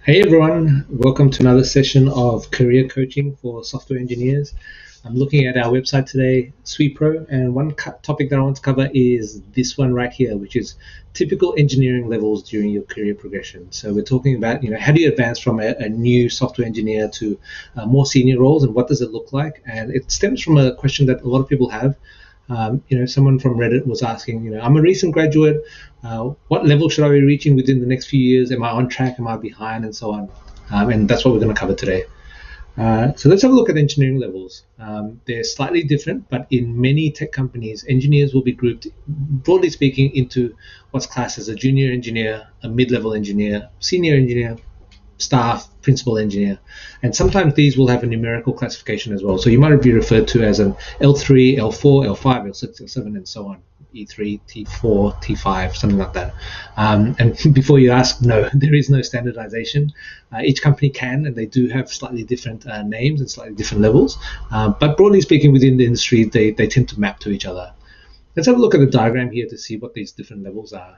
Hey everyone, welcome to another session of career coaching for software engineers. I'm looking at our website today, SweetPro, and one topic that I want to cover is this one right here, which is typical engineering levels during your career progression. So we're talking about, how do you advance from a new software engineer to more senior roles, and what does it look like? And it stems from a question that a lot of people have. Someone from Reddit was asking, I'm a recent graduate. What level should I be reaching within the next few years? Am I on track? Am I behind? And so on. And that's what we're going to cover today. So let's have a look at engineering levels. They're slightly different, but in many tech companies, engineers will be grouped, broadly speaking, into what's classed as a junior engineer, a mid-level engineer, senior engineer, staff, principal engineer. And sometimes these will have a numerical classification as well. So you might be referred to as an L3, L4, L5, L6, L7, and so on. E3, T4, T5, something like that. And before you ask, no, there is no standardization. Each company can, and they do have slightly different names and slightly different levels. But broadly speaking, within the industry, they tend to map to each other. Let's have a look at the diagram here to see what these different levels are.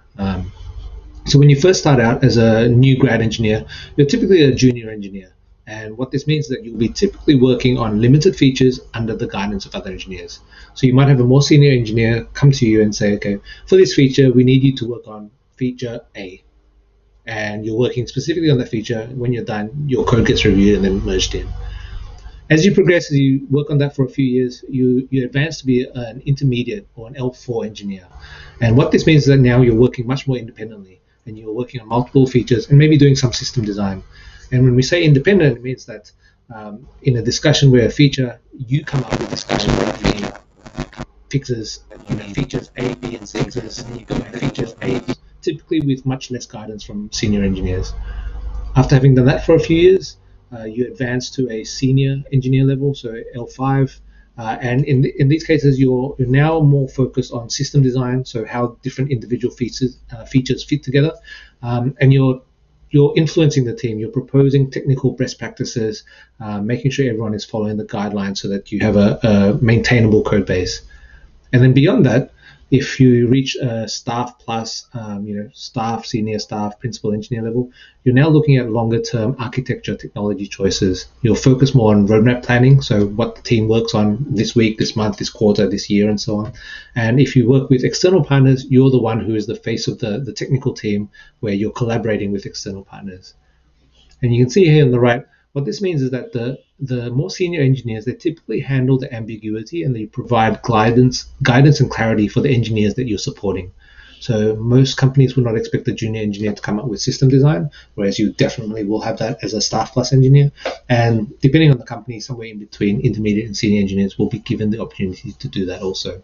So when you first start out as a new grad engineer, you're typically a junior engineer. And what this means is that you'll be typically working on limited features under the guidance of other engineers. So you might have a more senior engineer come to you and say, okay, for this feature, we need you to work on feature A. And you're working specifically on that feature. When you're done, your code gets reviewed and then merged in. As you progress, as you work on that for a few years, you advance to be an intermediate or an L4 engineer. And what this means is that now you're working much more independently, and you're working on multiple features and maybe doing some system design. And when we say independent, it means that in a discussion where a feature, you come up with discussion that you need fixes, features A, B, and C, and you go with features A, typically with much less guidance from senior engineers. After having done that for a few years, you advance to a senior engineer level, so L5. And in these cases, you're now more focused on system design, so how different individual features fit together, and you're influencing the team. You're proposing technical best practices, making sure everyone is following the guidelines so that you have a maintainable code base. And then beyond that, if you reach a staff plus, staff, senior staff, principal engineer level, you're now looking at longer term architecture technology choices. You'll focus more on roadmap planning, so what the team works on this week, this month, this quarter, this year, and so on. And if you work with external partners, you're the one who is the face of the technical team, where you're collaborating with external partners. And you can see here on the right, what this means is that the more senior engineers, they typically handle the ambiguity and they provide guidance and clarity for the engineers that you're supporting. So most companies will not expect the junior engineer to come up with system design, whereas you definitely will have that as a staff plus engineer. And depending on the company, somewhere in between intermediate and senior engineers will be given the opportunity to do that also.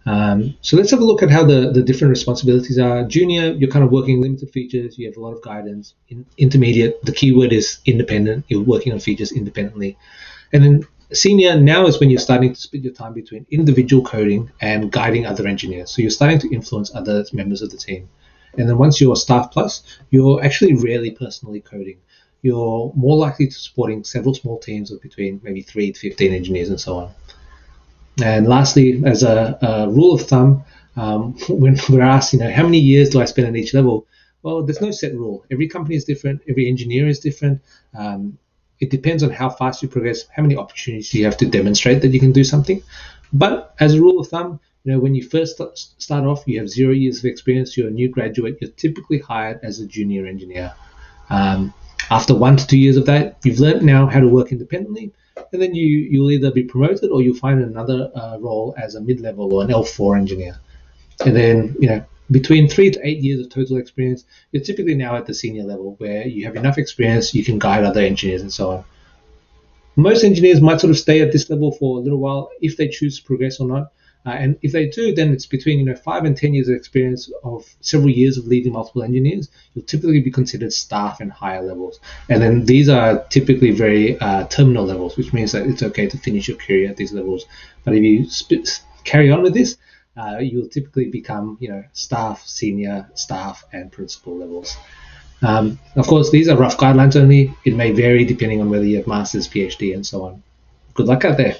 So let's have a look at how the different responsibilities are. Junior, you're kind of working limited features, you have a lot of guidance. Intermediate, the keyword is independent, you're working on features independently. And then senior, now is when you're starting to split your time between individual coding and guiding other engineers. So you're starting to influence other members of the team. And then once you're staff plus, you're actually rarely personally coding. You're more likely to supporting several small teams of between maybe 3 to 15 engineers and so on. And lastly, as a rule of thumb, when we're asked, how many years do I spend at each level? Well, there's no set rule. Every company is different. Every engineer is different. It depends on how fast you progress, how many opportunities you have to demonstrate that you can do something. But as a rule of thumb, when you first start off, you have 0 years of experience. You're a new graduate. You're typically hired as a junior engineer. After 1 to 2 years of that, you've learned now how to work independently. And then you'll either be promoted or you'll find another role as a mid-level or an L4 engineer. And then, between 3 to 8 years of total experience, you're typically now at the senior level where you have enough experience, you can guide other engineers and so on. Most engineers might sort of stay at this level for a little while if they choose to progress or not. And if they do, then it's between 5 and 10 years of experience of several years of leading multiple engineers. You'll typically be considered staff and higher levels. And then these are typically very terminal levels, which means that it's okay to finish your career at these levels. But if you carry on with this, you'll typically become staff, senior, staff, and principal levels. Of course, these are rough guidelines only. It may vary depending on whether you have master's, PhD, and so on. Good luck out there.